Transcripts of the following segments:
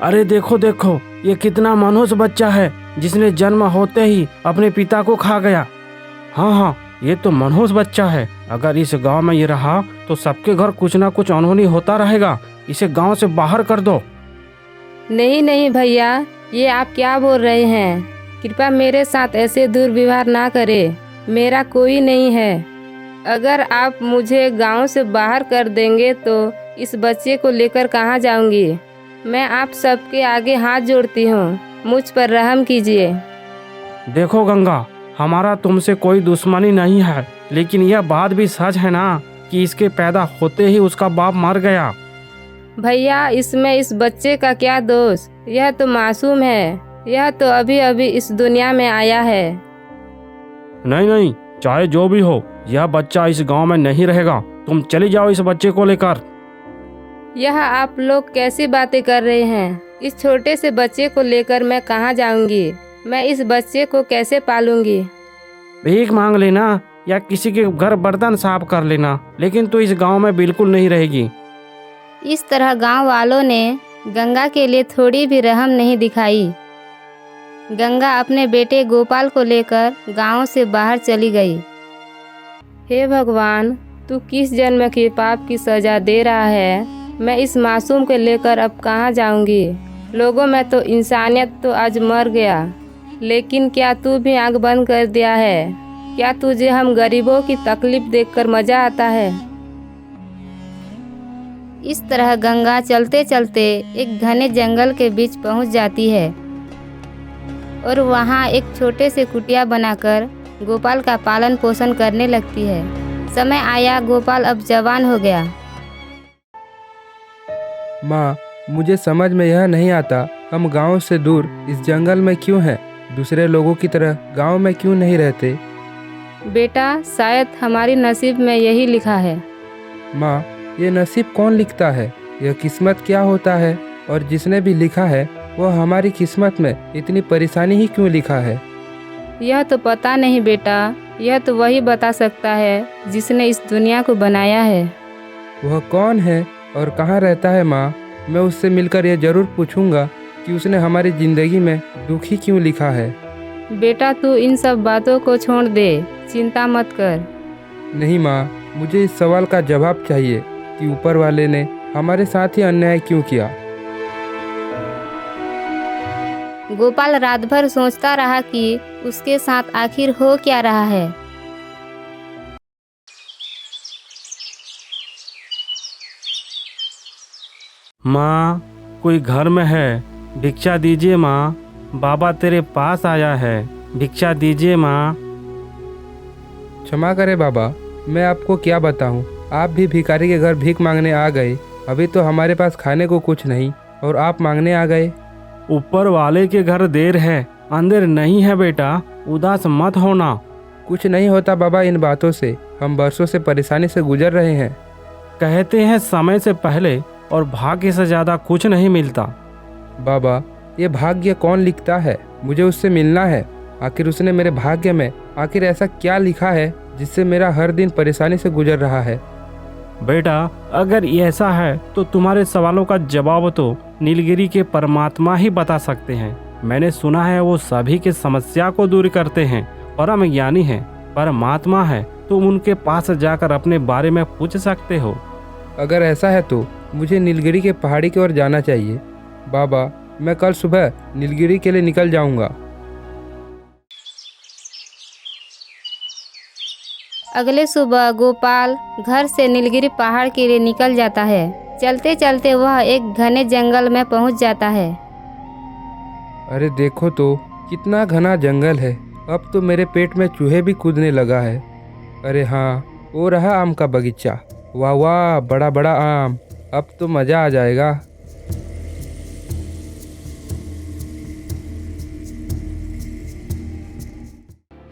अरे देखो देखो, ये कितना मनहूस बच्चा है जिसने जन्म होते ही अपने पिता को खा गया। हाँ हाँ, ये तो मनहूस बच्चा है। अगर इस गांव में ये रहा तो सबके घर कुछ ना कुछ अनहोनी होता रहेगा। इसे गांव से बाहर कर दो। नहीं नहीं भैया, ये आप क्या बोल रहे हैं? कृपया मेरे साथ ऐसे दुर्व्यवहार ना करें। मेरा कोई नहीं है। अगर आप मुझे गांव से बाहर कर देंगे तो इस बच्चे को लेकर कहाँ जाऊंगी? मैं आप सबके आगे हाथ जोड़ती हूँ, मुझ पर रहम कीजिए। देखो गंगा, हमारा तुमसे कोई दुश्मनी नहीं है, लेकिन यह बात भी सच है ना कि इसके पैदा होते ही उसका बाप मर गया। भैया, इसमें इस बच्चे का क्या दोष? यह तो मासूम है। यह तो अभी अभी इस दुनिया में आया है। नहीं नहीं, चाहे जो भी हो, यह बच्चा इस गांव में नहीं रहेगा। तुम चली जाओ इस बच्चे को लेकर। यह आप लोग कैसी बातें कर रहे हैं? इस छोटे से बच्चे को लेकर मैं कहाँ जाऊंगी? मैं इस बच्चे को कैसे पालूंगी? भीख मांग लेना या किसी के घर बर्तन साफ कर लेना, लेकिन तू इस गांव में बिल्कुल नहीं रहेगी। इस तरह गांव वालों ने गंगा के लिए थोड़ी भी रहम नहीं दिखाई। गंगा अपने बेटे गोपाल को लेकर गांव से बाहर चली गई। हे भगवान, तू किस जन्म के पाप की सजा दे रहा है? मैं इस मासूम को लेकर अब कहाँ जाऊंगी? लोगों में तो इंसानियत तो आज मर गया, लेकिन क्या तू भी आंख बंद कर दिया है? क्या तुझे हम गरीबों की तकलीफ देखकर मजा आता है? इस तरह गंगा चलते चलते एक घने जंगल के बीच पहुंच जाती है और वहां एक छोटे से कुटिया बनाकर गोपाल का पालन पोषण करने लगती है। समय आया, गोपाल अब जवान हो गया। माँ, मुझे समझ में यह नहीं आता, हम गांव से दूर इस जंगल में क्यों हैं? दूसरे लोगों की तरह गांव में क्यों नहीं रहते? बेटा, शायद हमारी नसीब में यही लिखा है। माँ, ये नसीब कौन लिखता है? यह किस्मत क्या होता है? और जिसने भी लिखा है वह हमारी किस्मत में इतनी परेशानी ही क्यों लिखा है? यह तो पता नहीं बेटा, यह तो वही बता सकता है जिसने इस दुनिया को बनाया है। वह कौन है और कहाँ रहता है? माँ, मैं उससे मिलकर यह जरूर पूछूंगा कि उसने हमारी जिंदगी में दुख ही क्यों लिखा है। बेटा, तू इन सब बातों को छोड़ दे, चिंता मत कर। नहीं माँ, मुझे इस सवाल का जवाब चाहिए कि ऊपर वाले ने हमारे साथ ही अन्याय क्यों किया। गोपाल रात भर सोचता रहा कि उसके साथ आखिर हो क्या रहा है। माँ, कोई घर में है? भिक्षा दीजिए माँ, बाबा तेरे पास आया है, भिक्षा दीजिए माँ। क्षमा करे बाबा, मैं आपको क्या बताऊं, आप भी भिखारी के घर भीख मांगने आ गए। अभी तो हमारे पास खाने को कुछ नहीं और आप मांगने आ गए। ऊपर वाले के घर देर है, अंदर नहीं है बेटा, उदास मत होना। कुछ नहीं होता बाबा इन बातों से, हम बरसों से परेशानी से गुजर रहे हैं। कहते हैं समय से पहले और भाग्य से ज़्यादा कुछ नहीं मिलता। बाबा, ये भाग्य कौन लिखता है? मुझे उससे मिलना है। आखिर उसने मेरे भाग्य में आखिर ऐसा क्या लिखा है जिससे मेरा हर दिन परेशानी से गुजर रहा है? बेटा, अगर ऐसा है तो तुम्हारे सवालों का जवाब तो नीलगिरी के परमात्मा ही बता सकते हैं। मैंने सुना है वो सभी की समस्या को दूर करते हैं, परम ज्ञानी हैं, परमात्मा है। तुम उनके पास जाकर अपने बारे में पूछ सकते हो। अगर ऐसा है तो मुझे नीलगिरी के पहाड़ी की ओर जाना चाहिए। बाबा, मैं कल सुबह नीलगिरी के लिए निकल जाऊंगा। अगले सुबह गोपाल घर से नीलगिरी पहाड़ के लिए निकल जाता है। चलते चलते वह एक घने जंगल में पहुंच जाता है। अरे देखो तो, कितना घना जंगल है। अब तो मेरे पेट में चूहे भी कूदने लगा है। अरे हाँ, वो रहा आम का बगीचा। वाह वाह, बड़ा बड़ा आम, अब तो मज़ा आ जाएगा।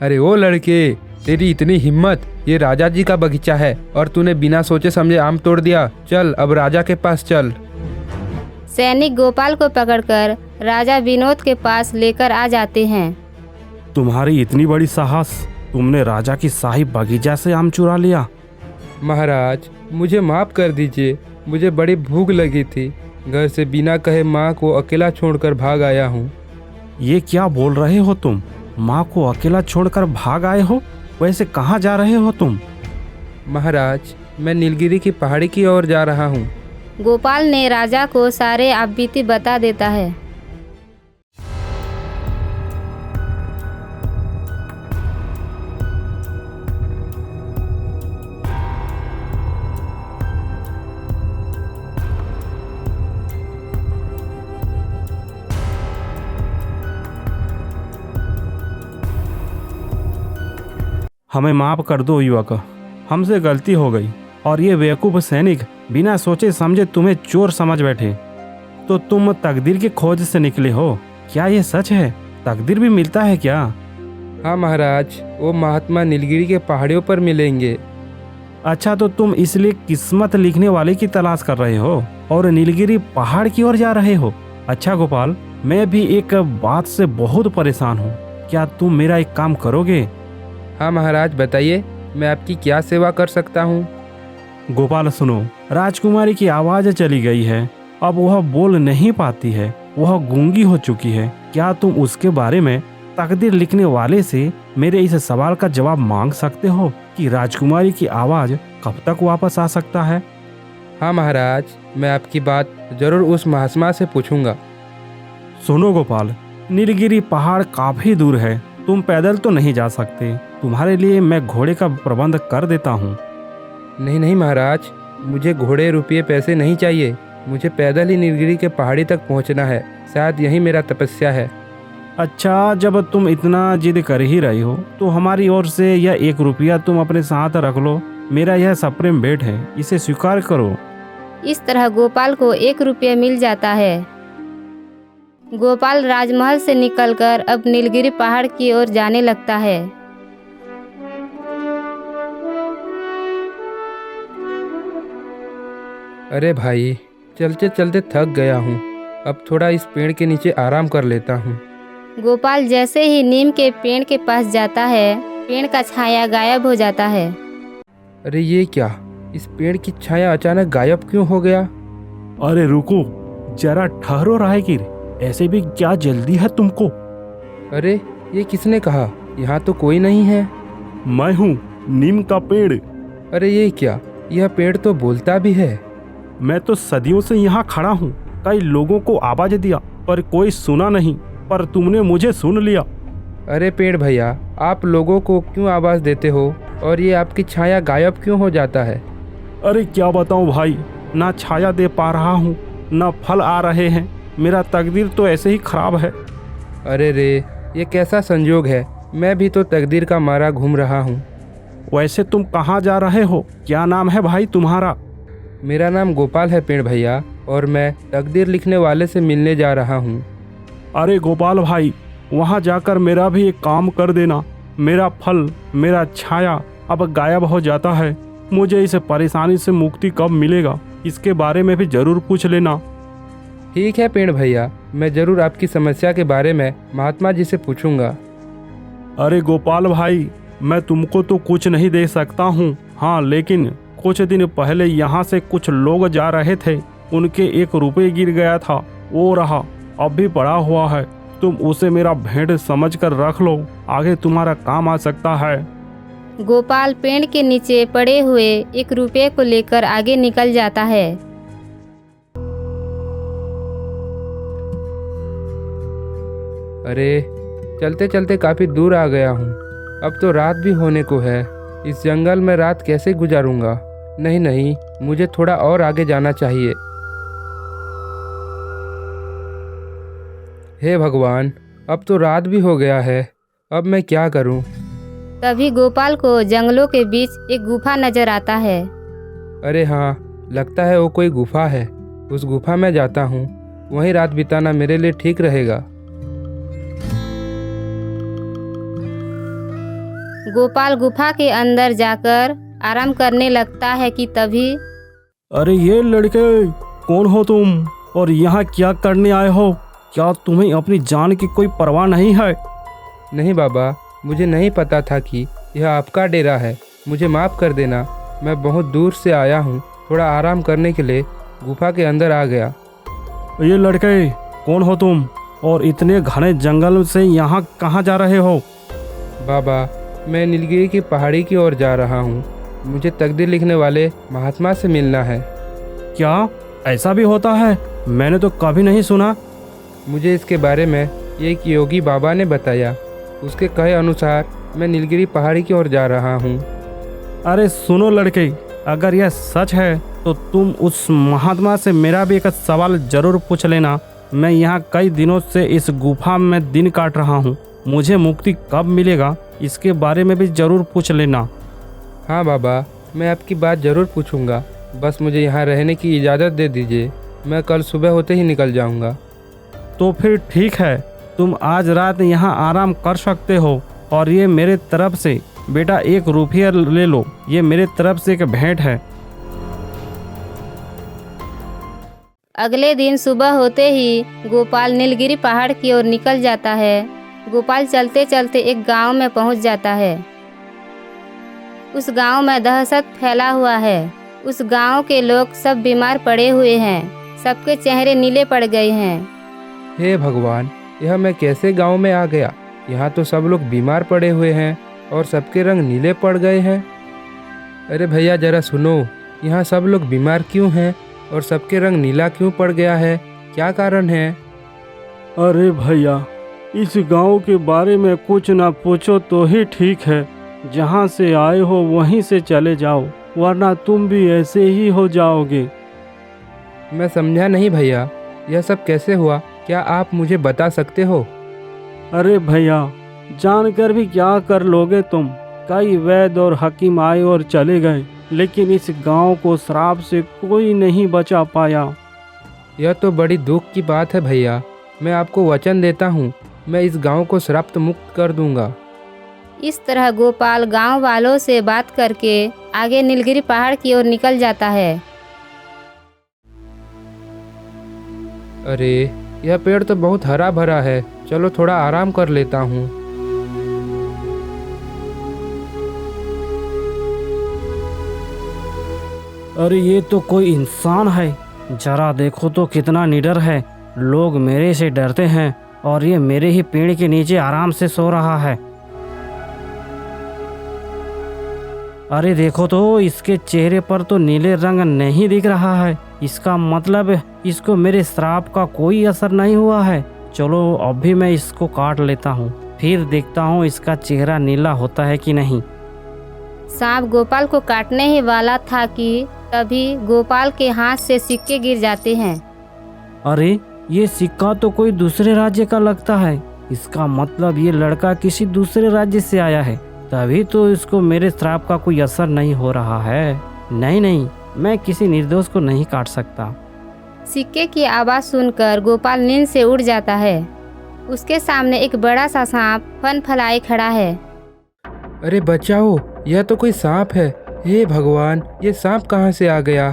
अरे ओ लड़के, तेरी इतनी हिम्मत! ये राजा जी का बगीचा है और तूने बिना सोचे समझे आम तोड़ दिया। चल, अब राजा के पास चल। सैनिक गोपाल को पकड़कर राजा विनोद के पास लेकर आ जाते हैं। तुम्हारी इतनी बड़ी साहस, तुमने राजा की शाही बगीचा से आम चुरा लिया। महाराज, मुझे माफ़ कर दीजिए, मुझे बड़ी भूख लगी थी घर से बिना कहे माँ को अकेला छोड़कर भाग आया हूँ। ये क्या बोल रहे हो तुम? माँ को अकेला छोड़कर भाग आए हो? वैसे कहाँ जा रहे हो तुम? महाराज, मैं नीलगिरी की पहाड़ी की ओर जा रहा हूँ। गोपाल ने राजा को सारे आपबीती बता देता है। हमें माफ कर दो युवक, हमसे गलती हो गई और ये बेवकूफ़ सैनिक बिना सोचे समझे तुम्हें चोर समझ बैठे। तो तुम तकदीर की खोज से निकले हो? क्या ये सच है? तकदीर भी मिलता है क्या? हाँ महाराज, वो महात्मा नीलगिरी के पहाड़ियों पर मिलेंगे। अच्छा, तो तुम इसलिए किस्मत लिखने वाले की तलाश कर रहे हो और नीलगिरी पहाड़ की ओर जा रहे हो? अच्छा गोपाल, मैं भी एक बात से बहुत परेशान हूँ। क्या तुम मेरा एक काम करोगे? हाँ महाराज, बताइए, मैं आपकी क्या सेवा कर सकता हूँ? गोपाल सुनो, राजकुमारी की आवाज़ चली गई है। अब वह बोल नहीं पाती है, वह गूंगी हो चुकी है। क्या तुम उसके बारे में तकदीर लिखने वाले से मेरे इस सवाल का जवाब मांग सकते हो कि राजकुमारी की आवाज़ कब तक वापस आ सकता है? हाँ महाराज, मैं आपकी बात जरूर उस महात्मा से पूछूंगा। सुनो गोपाल, नीलगिरी पहाड़ काफ़ी दूर है, तुम पैदल तो नहीं जा सकते। तुम्हारे लिए मैं घोड़े का प्रबंध कर देता हूँ। नहीं नहीं महाराज, मुझे घोड़े रुपये पैसे नहीं चाहिए। मुझे पैदल ही नीलगिरी के पहाड़ी तक पहुँचना है। शायद यही मेरा तपस्या है। अच्छा, जब तुम इतना जिद कर ही रही हो तो हमारी ओर से यह 1 रुपया तुम अपने साथ रख लो। मेरा यह सप्रेम भेंट है, इसे स्वीकार करो। इस तरह गोपाल को 1 रुपया मिल जाता है। गोपाल राजमहल से निकलकर अब नीलगिरी पहाड़ की ओर जाने लगता है। अरे भाई, चलते चलते थक गया हूँ। अब थोड़ा इस पेड़ के नीचे आराम कर लेता हूँ। गोपाल जैसे ही नीम के पेड़ के पास जाता है, पेड़ का छाया गायब हो जाता है। अरे ये क्या, इस पेड़ की छाया अचानक गायब क्यों हो गया? अरे रुको, जरा ठहरो राहगीर, ऐसे भी क्या जल्दी है तुमको? अरे ये किसने कहा? यहाँ तो कोई नहीं है। मैं हूँ नीम का पेड़। अरे ये क्या, यह पेड़ तो बोलता भी है। मैं तो सदियों से यहाँ खड़ा हूँ, कई लोगों को आवाज दिया पर कोई सुना नहीं, पर तुमने मुझे सुन लिया। अरे पेड़ भैया, आप लोगों को क्यों आवाज़ देते हो और ये आपकी छाया गायब क्यों हो जाता है? अरे क्या बताऊँ भाई, ना छाया दे पा रहा हूँ, ना फल आ रहे हैं। मेरा तकदीर तो ऐसे ही खराब है। अरे रे, ये कैसा संजोग है। मैं भी तो तकदीर का मारा घूम रहा हूँ। वैसे तुम कहाँ जा रहे हो? क्या नाम है भाई तुम्हारा? मेरा नाम गोपाल है पेड़ भैया, और मैं तकदीर लिखने वाले से मिलने जा रहा हूँ। अरे गोपाल भाई, वहाँ जाकर मेरा भी एक काम कर देना। मेरा फल, मेरा छाया अब गायब हो जाता है। मुझे इस परेशानी से मुक्ति कब मिलेगा, इसके बारे में भी जरूर पूछ लेना। ठीक है पेड़ भैया, मैं जरूर आपकी समस्या के बारे में महात्मा जी से पूछूंगा। अरे गोपाल भाई, मैं तुमको तो कुछ नहीं दे सकता हूँ। हाँ, लेकिन कुछ दिन पहले यहाँ से कुछ लोग जा रहे थे, उनके 1 रुपये गिर गया था, वो रहा, अब भी पड़ा हुआ है। तुम उसे मेरा भेंट समझकर रख लो, आगे तुम्हारा काम आ सकता है। गोपाल पेड़ के नीचे पड़े हुए 1 रुपये को लेकर आगे निकल जाता है। अरे चलते चलते काफ़ी दूर आ गया हूँ। अब तो रात भी होने को है। इस जंगल में रात कैसे गुजारूंगा? नहीं नहीं, मुझे थोड़ा और आगे जाना चाहिए। हे भगवान, अब तो रात भी हो गया है। अब मैं क्या करूं? तभी गोपाल को जंगलों के बीच एक गुफा नजर आता है। अरे हाँ, लगता है वो कोई गुफा है। उस गुफा में जाता हूँ, वहीं रात बिताना मेरे लिए ठीक रहेगा। गोपाल गुफा के अंदर जाकर आराम करने लगता है कि तभी अरे ये लड़के, कौन हो तुम और यहाँ क्या करने आए हो? क्या तुम्हें अपनी जान की कोई परवाह नहीं है? नहीं बाबा, मुझे नहीं पता था कि यह आपका डेरा है। मुझे माफ़ कर देना। मैं बहुत दूर से आया हूँ, थोड़ा आराम करने के लिए गुफा के अंदर आ गया। ये लड़के, कौन हो तुम और इतने घने जंगल से यहाँ कहाँ जा रहे हो? बाबा, मैं नीलगिरी की पहाड़ी की ओर जा रहा हूँ। मुझे तकदीर लिखने वाले महात्मा से मिलना है। क्या ऐसा भी होता है? मैंने तो कभी नहीं सुना। मुझे इसके बारे में एक योगी बाबा ने बताया। उसके कहे अनुसार मैं नीलगिरी पहाड़ी की ओर जा रहा हूँ। अरे सुनो लड़के, अगर यह सच है तो तुम उस महात्मा से मेरा भी एक सवाल जरूर पूछ लेना। मैं यहाँ कई दिनों से इस गुफा में दिन काट रहा हूँ। मुझे मुक्ति कब मिलेगा इसके बारे में भी जरूर पूछ लेना। हाँ बाबा, मैं आपकी बात ज़रूर पूछूंगा। बस मुझे यहाँ रहने की इजाज़त दे दीजिए। मैं कल सुबह होते ही निकल जाऊँगा। तो फिर ठीक है, तुम आज रात यहाँ आराम कर सकते हो। और ये मेरे तरफ से बेटा 1 रुपया ले लो, ये मेरे तरफ से एक भेंट है। अगले दिन सुबह होते ही गोपाल नीलगिरी पहाड़ की ओर निकल जाता है। गोपाल चलते चलते एक गांव में पहुंच जाता है। उस गांव में दहशत फैला हुआ है। उस गांव के लोग सब बीमार पड़े हुए हैं। सबके चेहरे नीले पड़ गए हैं। हे भगवान, यह मैं कैसे गांव में आ गया? यहाँ तो सब लोग बीमार पड़े हुए हैं और सबके रंग नीले पड़ गए हैं। अरे भैया जरा सुनो, यहाँ सब लोग बीमार क्यों हैं और सबके रंग नीला क्यों पड़ गया है? क्या कारण है? अरे भैया, इस गांव के बारे में कुछ ना पूछो तो ही ठीक है। जहां से आए हो वहीं से चले जाओ, वरना तुम भी ऐसे ही हो जाओगे। मैं समझा नहीं भैया, यह सब कैसे हुआ? क्या आप मुझे बता सकते हो? अरे भैया, जानकर भी क्या कर लोगे तुम? कई वैद्य और हकीम आए और चले गए, लेकिन इस गांव को श्राप से कोई नहीं बचा पाया। यह तो बड़ी दुख की बात है भैया। मैं आपको वचन देता हूँ, मैं इस गांव को श्राप मुक्त कर दूंगा। इस तरह गोपाल गांव वालों से बात करके आगे नीलगिरी पहाड़ की ओर निकल जाता है। अरे, यह पेड़ तो बहुत हरा भरा है। चलो थोड़ा आराम कर लेता हूँ। अरे ये तो कोई इंसान है, जरा देखो तो कितना निडर है। लोग मेरे से डरते हैं और ये मेरे ही पेड़ के नीचे आराम से सो रहा है। अरे देखो तो, इसके चेहरे पर तो नीले रंग नहीं दिख रहा है। इसका मतलब इसको मेरे श्राप का कोई असर नहीं हुआ है। चलो अभी मैं इसको काट लेता हूँ, फिर देखता हूँ इसका चेहरा नीला होता है कि नहीं। सांप गोपाल को काटने ही वाला था कि तभी गोपाल के हाथ से सिक्के गिर जाते हैं। अरे ये सिक्का तो कोई दूसरे राज्य का लगता है। इसका मतलब ये लड़का किसी दूसरे राज्य से आया है, तभी तो इसको मेरे श्राप का कोई असर नहीं हो रहा है। नहीं, मैं किसी निर्दोष को नहीं काट सकता। सिक्के की आवाज़ सुनकर गोपाल नींद से उठ जाता है। उसके सामने एक बड़ा सा सांप फन फलाए खड़ा है। अरे बचाओ, यह तो कोई सांप है। हे भगवान, ये सांप कहाँ से आ गया?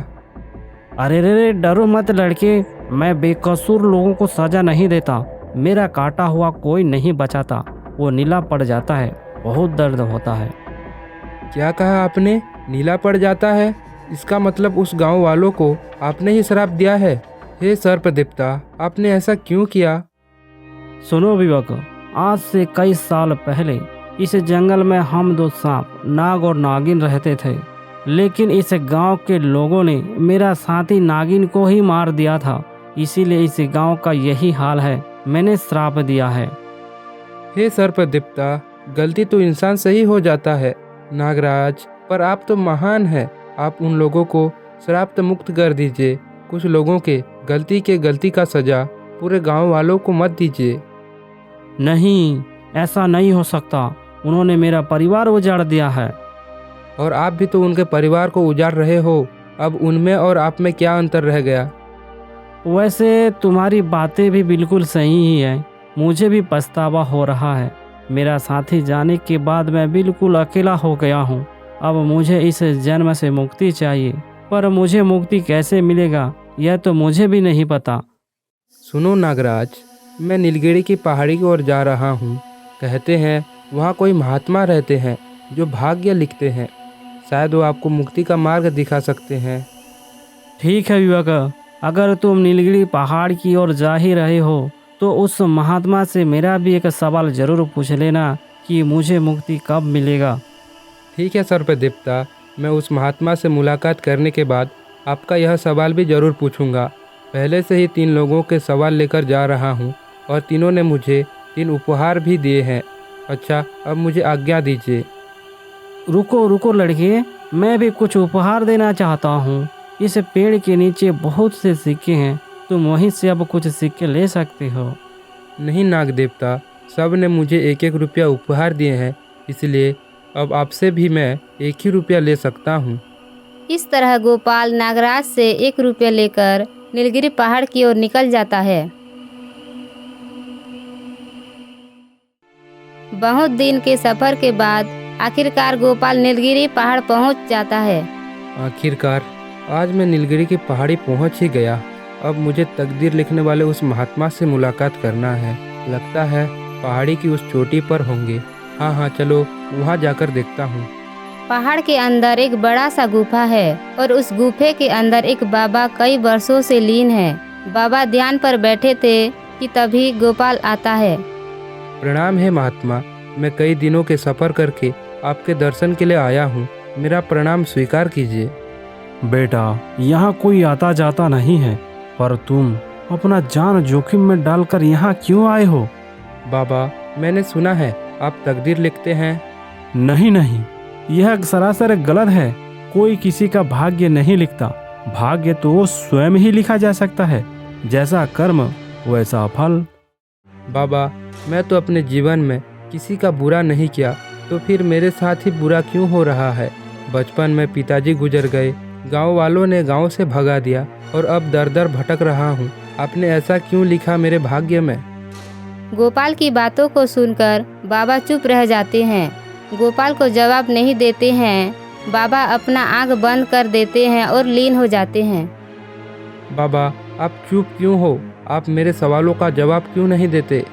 अरे रे, डरो मत लड़के, मैं बेकसूर लोगों को सजा नहीं देता। मेरा काटा हुआ कोई नहीं बचाता, वो नीला पड़ जाता है, बहुत दर्द होता है। क्या कहा आपने? नीला पड़ जाता है? इसका मतलब उस गांव वालों को आपने ही श्राप दिया है। हे सर्पदेवता, आपने ऐसा क्यों किया? सुनो विवेक, आज से कई साल पहले इस जंगल में हम 2 सांप नाग और नागिन रहते थे, लेकिन इस गांव के लोगों ने मेरा साथी नागिन को ही मार दिया था। इसीलिए इस गांव का यही हाल है। मैंने श्राप दिया है। हे सर्पदेवता, गलती तो इंसान से ही हो जाता है नागराज, पर आप तो महान हैं। आप उन लोगों को श्राप मुक्त कर दीजिए। कुछ लोगों के गलती का सजा पूरे गांव वालों को मत दीजिए। नहीं, ऐसा नहीं हो सकता। उन्होंने मेरा परिवार उजाड़ दिया है। और आप भी तो उनके परिवार को उजाड़ रहे हो। अब उनमें और आप में क्या अंतर रह गया? वैसे तुम्हारी बातें भी बिल्कुल सही ही है। मुझे भी पछतावा हो रहा है। मेरा साथी जाने के बाद मैं बिल्कुल अकेला हो गया हूँ। अब मुझे इस जन्म से मुक्ति चाहिए, पर मुझे मुक्ति कैसे मिलेगा यह तो मुझे भी नहीं पता। सुनो नागराज, मैं नीलगिरी की पहाड़ी की ओर जा रहा हूँ। कहते हैं वहाँ कोई महात्मा रहते हैं जो भाग्य लिखते हैं। शायद वो आपको मुक्ति का मार्ग दिखा सकते हैं। ठीक है विवेक, अगर तुम नीलगिरी पहाड़ की ओर जा ही रहे हो तो उस महात्मा से मेरा भी एक सवाल जरूर पूछ लेना कि मुझे मुक्ति कब मिलेगा। ठीक है सर्पदेवता, मैं उस महात्मा से मुलाकात करने के बाद आपका यह सवाल भी ज़रूर पूछूंगा। पहले से ही 3 लोगों के सवाल लेकर जा रहा हूँ और तीनों ने मुझे 3 उपहार भी दिए हैं। अच्छा, अब मुझे आज्ञा दीजिए। रुको रुको लड़के, मैं भी कुछ उपहार देना चाहता हूँ। इस पेड़ के नीचे बहुत से सिक्के हैं, तुम वहीं से अब कुछ सिक्के ले सकते हो। नहीं नाग देवता, सब ने मुझे 1-1 रुपया उपहार दिए हैं, इसलिए अब आपसे भी मैं 1 ही रुपया ले सकता हूँ। इस तरह गोपाल नागराज से 1 रुपया लेकर नीलगिरी पहाड़ की ओर निकल जाता है। बहुत दिन के सफर के बाद आखिरकार गोपाल नीलगिरी पहाड़ पहुंच जाता है। आखिरकार आज मैं नीलगिरी की पहाड़ी पहुंच ही गया। अब मुझे तकदीर लिखने वाले उस महात्मा से मुलाकात करना है। लगता है पहाड़ी की उस चोटी पर होंगे। हाँ, चलो वहाँ जाकर देखता हूँ। पहाड़ के अंदर एक बड़ा सा गुफा है और उस गुफे के अंदर एक बाबा कई वर्षों से लीन है। बाबा ध्यान पर बैठे थे कि तभी गोपाल आता है। प्रणाम है महात्मा, मैं कई दिनों के सफ़र करके आपके दर्शन के लिए आया हूँ। मेरा प्रणाम स्वीकार कीजिए। बेटा, यहाँ कोई आता जाता नहीं है, पर तुम अपना जान जोखिम में डालकर यहाँ क्यों आए हो? बाबा, मैंने सुना है आप तकदीर लिखते हैं। नहीं नहीं, यह सरासर गलत है। कोई किसी का भाग्य नहीं लिखता। भाग्य तो स्वयं ही लिखा जा सकता है। जैसा कर्म वैसा फल। बाबा, मैं तो अपने जीवन में किसी का बुरा नहीं किया, तो फिर मेरे साथ ही बुरा क्यों हो रहा है? बचपन में पिताजी गुजर गए, गांव वालों ने गांव से भगा दिया और अब दर दर भटक रहा हूँ। आपने ऐसा क्यों लिखा मेरे भाग्य में? गोपाल की बातों को सुनकर बाबा चुप रह जाते हैं। गोपाल को जवाब नहीं देते हैं। बाबा अपना आंख बंद कर देते हैं और लीन हो जाते हैं। बाबा, आप चुप क्यों हो? आप मेरे सवालों का जवाब क्यों नहीं देते?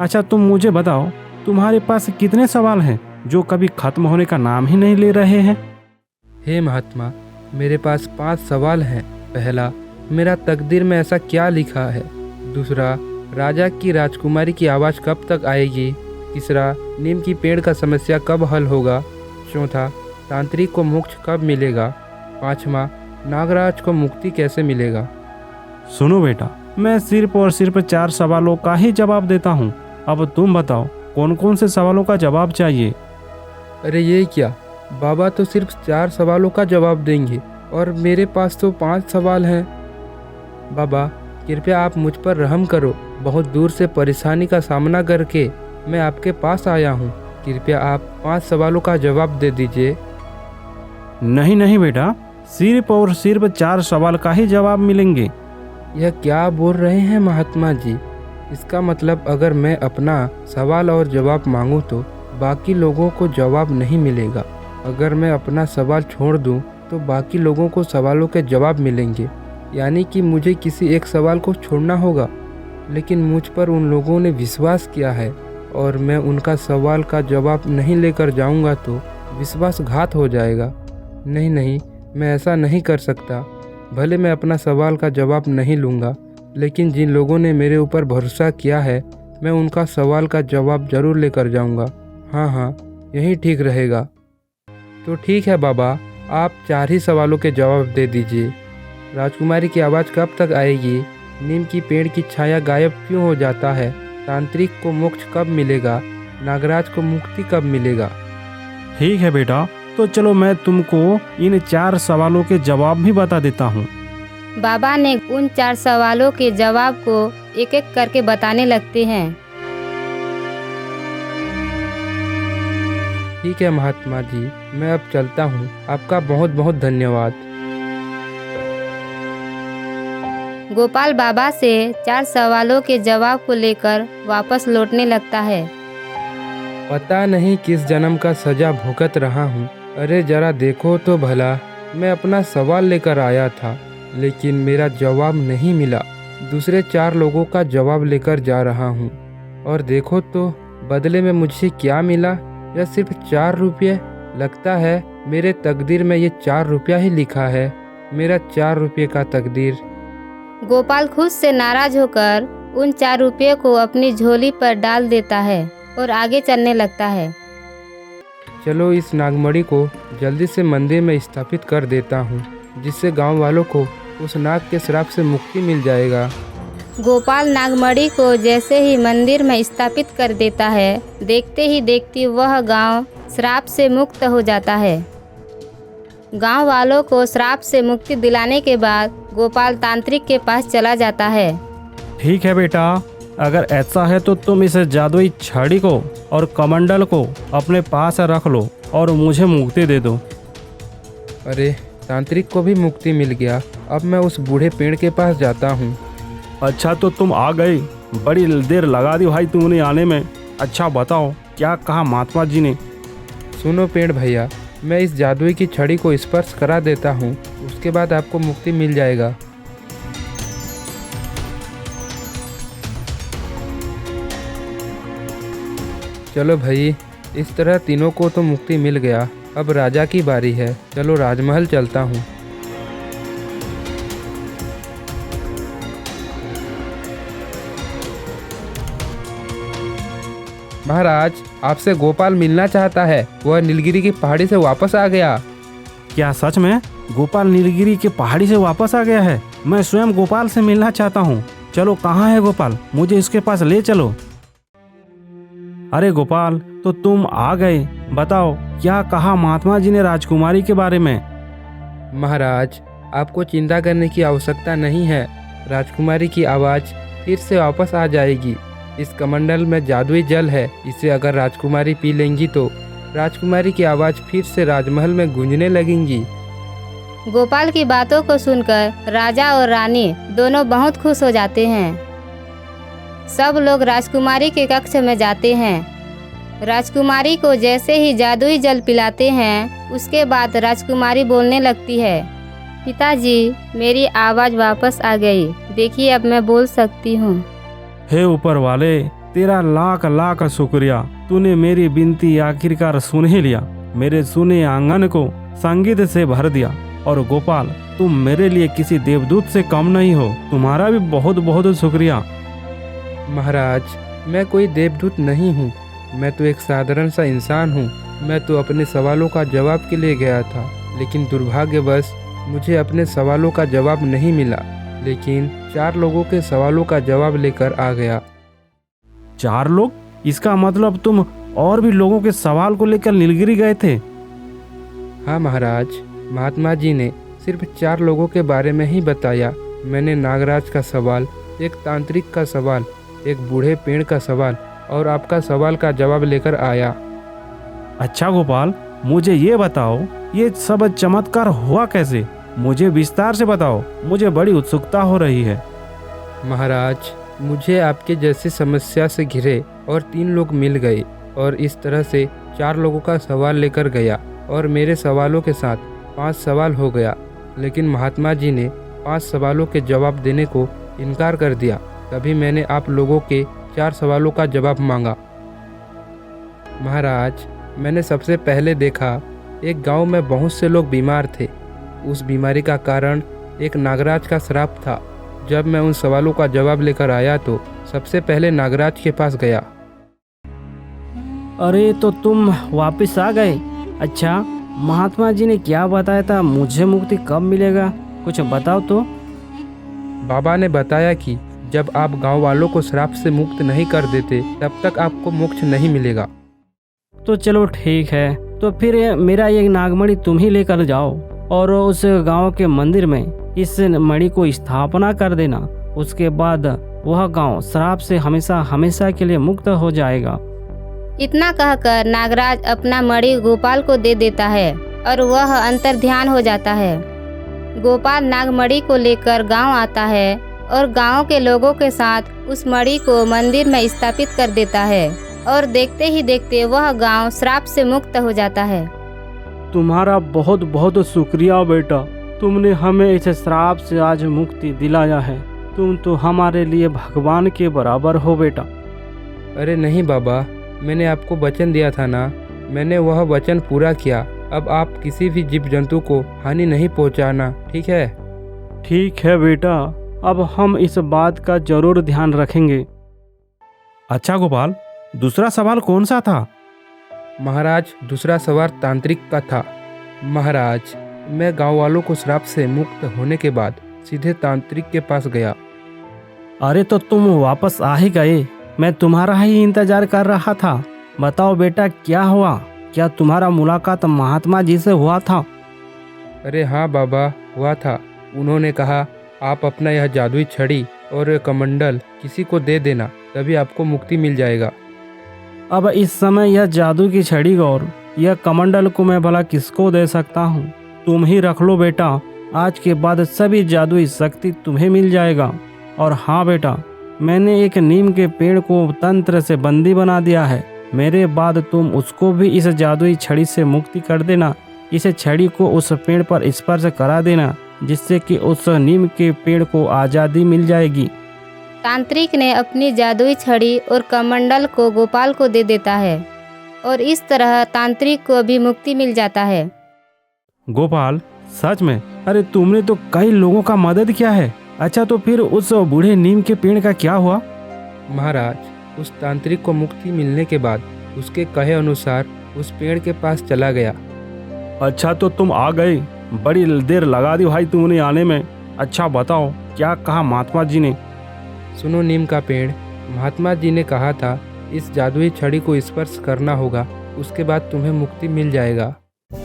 अच्छा, तुम मुझे बताओ, तुम्हारे पास कितने सवाल हैं जो कभी खत्म होने का नाम ही नहीं ले रहे हैं? हे महात्मा, मेरे पास 5 सवाल हैं। पहला, मेरा तकदीर में ऐसा क्या लिखा है? दूसरा, राजा की राजकुमारी की आवाज़ कब तक आएगी? तीसरा, नीम की पेड़ का समस्या कब हल होगा? चौथा, तांत्रिक को मोक्ष कब मिलेगा? पाँचवा, नागराज को मुक्ति कैसे मिलेगा? सुनो बेटा, मैं सिर्फ और सिर्फ 4 सवालों का ही जवाब देता हूँ। अब तुम बताओ, कौन कौन से सवालों का जवाब चाहिए? अरे ये क्या, बाबा तो सिर्फ 4 सवालों का जवाब देंगे और मेरे पास तो 5 सवाल हैं। बाबा, कृपया आप मुझ पर रहम करो। बहुत दूर से परेशानी का सामना करके मैं आपके पास आया हूँ। कृपया आप 5 सवालों का जवाब दे दीजिए। नहीं नहीं बेटा, सिर्फ और सिर्फ 4 सवाल का ही जवाब मिलेंगे। यह क्या बोल रहे हैं महात्मा जी? इसका मतलब अगर मैं अपना सवाल और जवाब मांगूं तो बाकी लोगों को जवाब नहीं मिलेगा। अगर मैं अपना सवाल छोड़ दूं तो बाकी लोगों को सवालों के जवाब मिलेंगे। यानी कि मुझे किसी एक सवाल को छोड़ना होगा। लेकिन मुझ पर उन लोगों ने विश्वास किया है और मैं उनका सवाल का जवाब नहीं लेकर जाऊंगा तो विश्वासघात हो जाएगा। नहीं, मैं ऐसा नहीं कर सकता। भले मैं अपना सवाल का जवाब नहीं लूँगा, लेकिन जिन लोगों ने मेरे ऊपर भरोसा किया है मैं उनका सवाल का जवाब जरूर लेकर जाऊंगा। हाँ, यही ठीक रहेगा। तो ठीक है बाबा, आप 4 ही सवालों के जवाब दे दीजिए। राजकुमारी की आवाज़ कब तक आएगी? नीम की पेड़ की छाया गायब क्यों हो जाता है? तांत्रिक को मोक्ष कब मिलेगा? नागराज को मुक्ति कब मिलेगा? ठीक है बेटा, तो चलो मैं तुमको इन 4 सवालों के जवाब भी बता देता हूँ। बाबा ने उन 4 सवालों के जवाब को एक एक करके बताने लगते हैं। ठीक है महात्मा जी, मैं अब चलता हूँ। आपका बहुत बहुत धन्यवाद। गोपाल बाबा से 4 सवालों के जवाब को लेकर वापस लौटने लगता है। पता नहीं किस जन्म का सजा भुगत रहा हूँ। अरे जरा देखो तो भला, मैं अपना सवाल लेकर आया था लेकिन मेरा जवाब नहीं मिला। दूसरे 4 लोगों का जवाब लेकर जा रहा हूँ और देखो तो बदले में मुझे क्या मिला? यह सिर्फ 4 रुपये। लगता है मेरे तकदीर में ये 4 रुपया ही लिखा है। मेरा 4 रुपये का तकदीर। गोपाल खुद से नाराज होकर उन 4 रुपये को अपनी झोली पर डाल देता है और आगे चलने लगता है। चलो इस नागमणि को जल्दी से मंदिर में स्थापित कर देता हूँ, जिससे गांव वालों को उस नाग के श्राप से मुक्ति मिल जाएगा। गोपाल नागमणि को जैसे ही मंदिर में स्थापित कर देता है, देखते ही देखते वह गांव श्राप से मुक्त हो जाता है। गांव वालों को श्राप से मुक्ति दिलाने के बाद गोपाल तांत्रिक के पास चला जाता है। ठीक है बेटा, अगर ऐसा है तो तुम इस जादुई छड़ी को और कमंडल को अपने पास रख लो और मुझे मुक्ति दे दो। अरे तांत्रिक को भी मुक्ति मिल गया। अब मैं उस बूढ़े पेड़ के पास जाता हूँ। अच्छा तो तुम आ गए, बड़ी देर लगा दी भाई तुमने आने में। अच्छा बताओ क्या कहा महात्मा जी ने? सुनो पेड़ भैया, मैं इस जादुई की छड़ी को स्पर्श करा देता हूँ, उसके बाद आपको मुक्ति मिल जाएगा। चलो भाई, इस तरह तीनों को तो मुक्ति मिल गया। अब राजा की बारी है। चलो राजमहल चलता हूँ। महाराज, आपसे गोपाल मिलना चाहता है। वह नीलगिरी की पहाड़ी से वापस आ गया। क्या सच में गोपाल नीलगिरी के पहाड़ी से वापस आ गया है? मैं स्वयं गोपाल से मिलना चाहता हूँ। चलो कहाँ है गोपाल, मुझे इसके पास ले चलो। अरे गोपाल, तो तुम आ गए। बताओ क्या कहा महात्मा जी ने राजकुमारी के बारे में? महाराज, आपको चिंता करने की आवश्यकता नहीं है। राजकुमारी की आवाज़ फिर से वापस आ जाएगी। इस कमंडल में जादुई जल है, इसे अगर राजकुमारी पी लेंगी तो राजकुमारी की आवाज़ फिर से राजमहल में गूंजने लगेंगी। गोपाल की बातों को सुनकर राजा और रानी दोनों बहुत खुश हो जाते हैं। सब लोग राजकुमारी के कक्ष में जाते हैं। राजकुमारी को जैसे ही जादुई जल पिलाते हैं, उसके बाद राजकुमारी बोलने लगती है, पिताजी मेरी आवाज़ वापस आ गई। देखिए अब मैं बोल सकती हूँ। हे ऊपर वाले, तेरा लाख लाख शुक्रिया। तूने मेरी विनती आखिरकार सुन ही लिया। मेरे सुने आंगन को संगीत से भर दिया। और गोपाल, तुम मेरे लिए किसी देवदूत से कम नहीं हो। तुम्हारा भी बहुत बहुत शुक्रिया। महाराज, मैं कोई देवदूत नहीं हूँ। मैं तो एक साधारण सा इंसान हूँ। मैं तो अपने सवालों का जवाब के लिए गया था, लेकिन दुर्भाग्यवश मुझे अपने सवालों का जवाब नहीं मिला। लेकिन 4 लोगों के सवालों का जवाब लेकर आ गया। 4 लोग? इसका मतलब तुम और भी लोगों के सवाल को लेकर नीलगिरी गए थे? हाँ महाराज, महात्मा जी ने सिर्फ 4 लोगों के बारे में ही बताया। मैंने नागराज का सवाल, एक तांत्रिक का सवाल, एक बूढ़े पेड़ का सवाल और आपका सवाल का जवाब लेकर आया। अच्छा गोपाल, मुझे ये बताओ, ये सब चमत्कार हुआ कैसे? मुझे विस्तार से बताओ, मुझे बड़ी उत्सुकता हो रही है। महाराज, मुझे आपके जैसी समस्या से घिरे और 3 लोग मिल गए और इस तरह से 4 लोगों का सवाल लेकर गया और मेरे सवालों के साथ 5 सवाल हो गया। लेकिन महात्मा जी ने 5 सवालों के जवाब देने को इनकार कर दिया। तभी मैंने आप लोगों के 4 सवालों का जवाब मांगा। महाराज, मैंने सबसे पहले देखा एक गांव में बहुत से लोग बीमार थे। उस बीमारी का कारण एक नागराज का श्राप था। जब मैं उन सवालों का जवाब लेकर आया तो सबसे पहले नागराज के पास गया। अरे तो तुम वापस आ गए? अच्छा, महात्मा जी ने क्या बताया था? मुझे मुक्ति कब मिलेगा, कुछ बताओ तो। बाबा ने बताया कि जब आप गांव वालों को श्राप से मुक्त नहीं कर देते तब तक आपको मोक्ष नहीं मिलेगा। तो चलो ठीक है, तो फिर मेरा ये नागमणि तुम ही लेकर जाओ और उस गांव के मंदिर में इस मणि को स्थापना कर देना। उसके बाद वह गांव श्राप से हमेशा हमेशा के लिए मुक्त हो जाएगा। इतना कहकर नागराज अपना मणि गोपाल को दे देता है और वह अंतर ध्यान हो जाता है। गोपाल नागमणि को लेकर गांव आता है और गांव के लोगों के साथ उस मणि को मंदिर में स्थापित कर देता है और देखते ही देखते वह गांव श्राप से मुक्त हो जाता है। तुम्हारा बहुत बहुत शुक्रिया बेटा, तुमने हमें इस श्राप से आज मुक्ति दिलाया है। तुम तो हमारे लिए भगवान के बराबर हो बेटा। अरे नहीं बाबा, मैंने आपको वचन दिया था ना, मैंने वह वचन पूरा किया। अब आप किसी भी जीव जंतु को हानि नहीं पहुंचाना, ठीक है? ठीक है बेटा, अब हम इस बात का जरूर ध्यान रखेंगे। अच्छा गोपाल, दूसरा सवाल कौन सा था? महाराज, दूसरा सवाल तांत्रिक का था। महाराज, मैं गांव वालों को श्राप से मुक्त होने के बाद सीधे तांत्रिक के पास गया। अरे तो तुम वापस आ ही गए, मैं तुम्हारा ही इंतजार कर रहा था। बताओ बेटा, क्या हुआ? क्या तुम्हारा मुलाकात महात्मा जी से हुआ था? अरे हाँ बाबा, हुआ था। उन्होंने कहा आप अपना यह जादुई छड़ी और कमंडल किसी को दे देना, तभी आपको मुक्ति मिल जाएगा। अब इस समय यह जादू की छड़ी और यह कमंडल को मैं भला किसको दे सकता हूँ? तुम ही रख लो बेटा, आज के बाद सभी जादुई शक्ति तुम्हें मिल जाएगा। और हाँ बेटा, मैंने एक नीम के पेड़ को तंत्र से बंदी बना दिया है। मेरे बाद तुम उसको भी इस जादुई छड़ी से मुक्ति कर देना। इस छड़ी को उस पेड़ पर स्पर्श करा देना, जिससे कि उस नीम के पेड़ को आज़ादी मिल जाएगी। तांत्रिक ने अपनी जादुई छड़ी और कमंडल को गोपाल को दे देता है और इस तरह तांत्रिक को भी मुक्ति मिल जाता है। गोपाल, सच में? अरे तुमने तो कई लोगों का मदद किया है। अच्छा, तो फिर उस बूढ़े नीम के पेड़ का क्या हुआ? महाराज, उस तांत्रिक को मुक्ति मिलने के बाद उसके कहे अनुसार उस पेड़ के पास चला गया। अच्छा, तो तुम आ गए। बड़ी देर लगा दी भाई तुमने आने में। अच्छा बताओ, क्या कहा महात्मा जी ने? सुनो नीम का पेड़, महात्मा जी ने कहा था इस जादुई छड़ी को स्पर्श करना होगा, उसके बाद तुम्हें मुक्ति मिल जाएगा।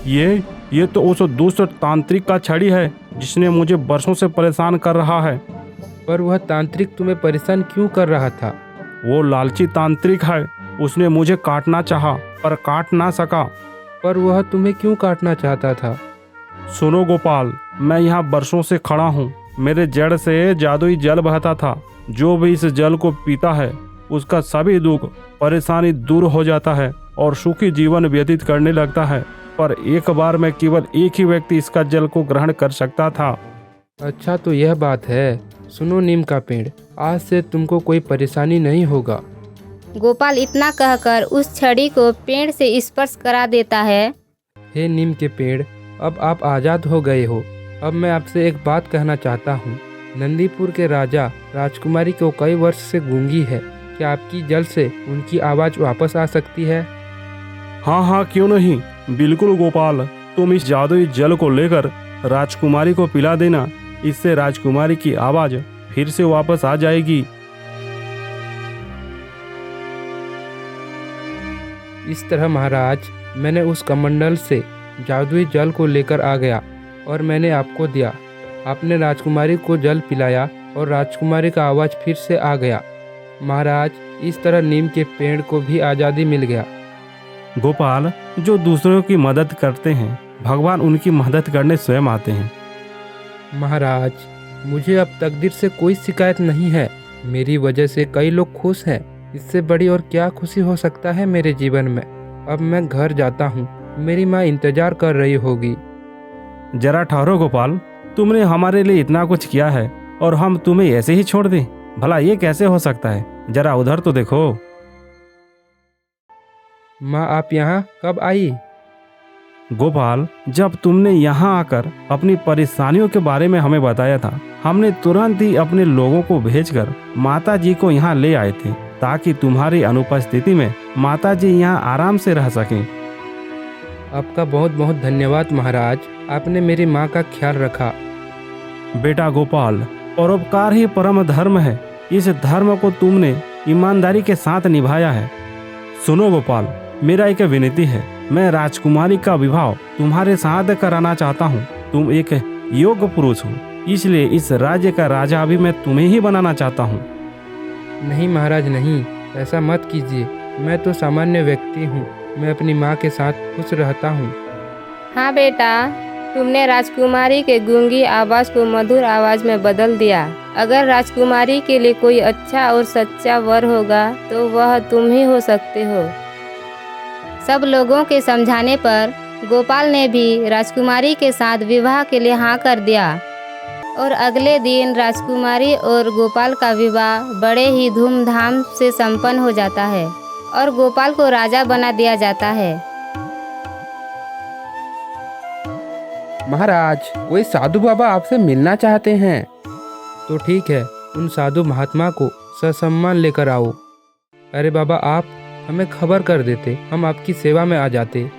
ये तो उस दुष्ट तांत्रिक का छड़ी है जिसने मुझे वर्षों से परेशान कर रहा है। पर वह तांत्रिक तुम्हें परेशान क्यों कर रहा था? वो लालची तांत्रिक है। उसने मुझे काटना चाहा पर काट ना सका। पर वह तुम्हें क्यों काटना चाहता था? सुनो गोपाल, मैं यहाँ वर्षों से खड़ा हूँ। मेरे जड़ से जादुई जल बहता था। जो भी इस जल को पीता है उसका सभी दुख परेशानी दूर हो जाता है और सुखी जीवन व्यतीत करने लगता है। पर एक बार में केवल एक ही व्यक्ति इसका जल को ग्रहण कर सकता था। अच्छा, तो यह बात है। सुनो नीम का पेड़, आज से तुमको कोई परेशानी नहीं होगा। गोपाल इतना कहकर उस छड़ी को पेड़ से स्पर्श करा देता है। हे नीम के पेड़, अब आप आज़ाद हो गए हो। अब मैं आपसे एक बात कहना चाहता हूँ। नंदीपुर के राजा राजकुमारी को कई वर्ष से गूंगी है। क्या आपकी जल से उनकी आवाज़ वापस आ सकती है? हाँ, क्यों नहीं। बिल्कुल गोपाल, तुम इस जादुई जल को लेकर राजकुमारी को पिला देना। इससे राजकुमारी की आवाज़ फिर से वापस आ जाएगी। इस तरह महाराज, मैंने उस कमंडल से जादुई जल को लेकर आ गया और मैंने आपको दिया। आपने राजकुमारी को जल पिलाया और राजकुमारी का आवाज़ फिर से आ गया। महाराज, इस तरह नीम के पेड़ को भी आज़ादी मिल गया। गोपाल, जो दूसरों की मदद करते हैं, भगवान उनकी मदद करने स्वयं आते हैं। महाराज, मुझे अब तकदीर से कोई शिकायत नहीं है। मेरी वजह से कई लोग खुश हैं। इससे बड़ी और क्या खुशी हो सकता है मेरे जीवन में। अब मैं घर जाता हूँ। मेरी माँ इंतजार कर रही होगी। जरा ठहरो गोपाल, तुमने हमारे लिए इतना कुछ किया है और हम तुम्हें ऐसे ही छोड़ दें? भला ये कैसे हो सकता है? जरा उधर तो देखो। माँ, आप यहाँ कब आई? गोपाल, जब तुमने यहाँ आकर अपनी परेशानियों के बारे में हमें बताया था, हमने तुरंत ही अपने लोगों को भेजकर माता जी को यहाँ ले आए थे, ताकि तुम्हारी अनुपस्थिति में माता जी यहाँ आराम से रह सकें। आपका बहुत बहुत धन्यवाद महाराज। आपने मेरी माँ का ख्याल रखा। बेटा गोपाल, परोपकार ही परम धर्म है। इस धर्म को तुमने ईमानदारी के साथ निभाया है। सुनो गोपाल, मेरा एक विनती है। मैं राजकुमारी का विवाह तुम्हारे साथ कराना चाहता हूँ। तुम एक योग्य पुरुष हो, इसलिए इस राज्य का राजा भी मैं तुम्हें ही बनाना चाहता हूँ। नहीं महाराज, नहीं, ऐसा मत कीजिए। मैं तो सामान्य व्यक्ति हूँ। मैं अपनी माँ के साथ खुश रहता हूँ। हाँ बेटा, तुमने राजकुमारी के गूंगी आवाज़ को मधुर आवाज़ में बदल दिया। अगर राजकुमारी के लिए कोई अच्छा और सच्चा वर होगा तो वह तुम ही हो सकते हो। सब लोगों के समझाने पर गोपाल ने भी राजकुमारी के साथ विवाह के लिए हाँ कर दिया और अगले दिन राजकुमारी और गोपाल का विवाह बड़े ही धूमधाम से संपन्न हो जाता है और गोपाल को राजा बना दिया जाता है। महाराज, कोई साधु बाबा आपसे मिलना चाहते हैं। तो ठीक है, उन साधु महात्मा को ससम्मान लेकर आओ। अरे बाबा, आप हमें खबर कर देते, हम आपकी सेवा में आ जाते।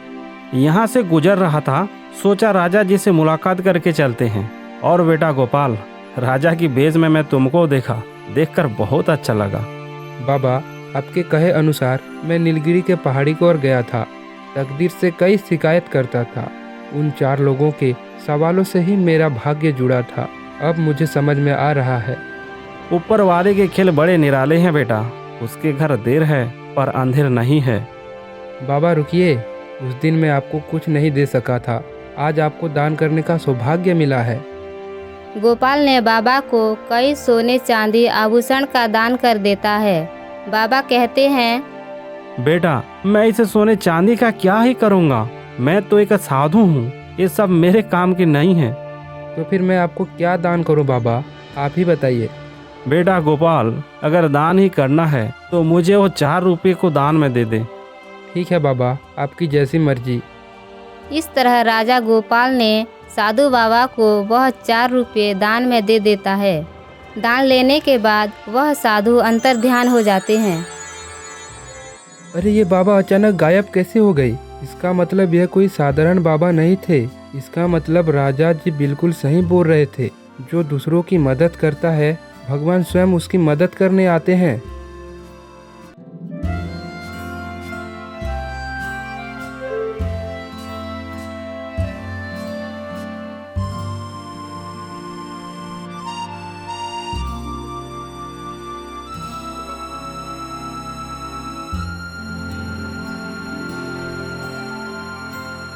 यहाँ से गुजर रहा था, सोचा राजा जी से मुलाकात करके चलते हैं। और बेटा गोपाल, राजा की भेष में मैं तुमको देखा, देखकर बहुत अच्छा लगा। बाबा, आपके कहे अनुसार मैं नीलगिरी के पहाड़ी की ओर गया था। तकदीर से कई शिकायत करता था। उन 4 लोगों के सवालों से ही मेरा भाग्य जुड़ा था। अब मुझे समझ में आ रहा है। ऊपर वाले के खेल बड़े निराले हैं बेटा। उसके घर देर है पर अंधेर नहीं है। बाबा रुकिए, उस दिन मैं आपको कुछ नहीं दे सका था। आज आपको दान करने का सौभाग्य मिला है। गोपाल ने बाबा को कई सोने चांदी आभूषण का दान कर देता है। बाबा कहते हैं, बेटा, मैं इसे सोने चांदी का क्या ही करूँगा। मैं तो एक साधु हूँ, ये सब मेरे काम की नहीं है। तो फिर मैं आपको क्या दान करूं बाबा, आप ही बताइए। बेटा गोपाल, अगर दान ही करना है तो मुझे वो 4 रुपये को दान में दे दे। ठीक है बाबा, आपकी जैसी मर्जी। इस तरह राजा गोपाल ने साधु बाबा को वह 4 रुपये दान में दे देता है। दान लेने के बाद वह साधु अंतर ध्यान हो जाते हैं। अरे ये बाबा अचानक गायब कैसे हो गई? इसका मतलब यह कोई साधारण बाबा नहीं थे। इसका मतलब राजा जी बिल्कुल सही बोल रहे थे। जो दूसरों की मदद करता है, भगवान स्वयं उसकी मदद करने आते हैं।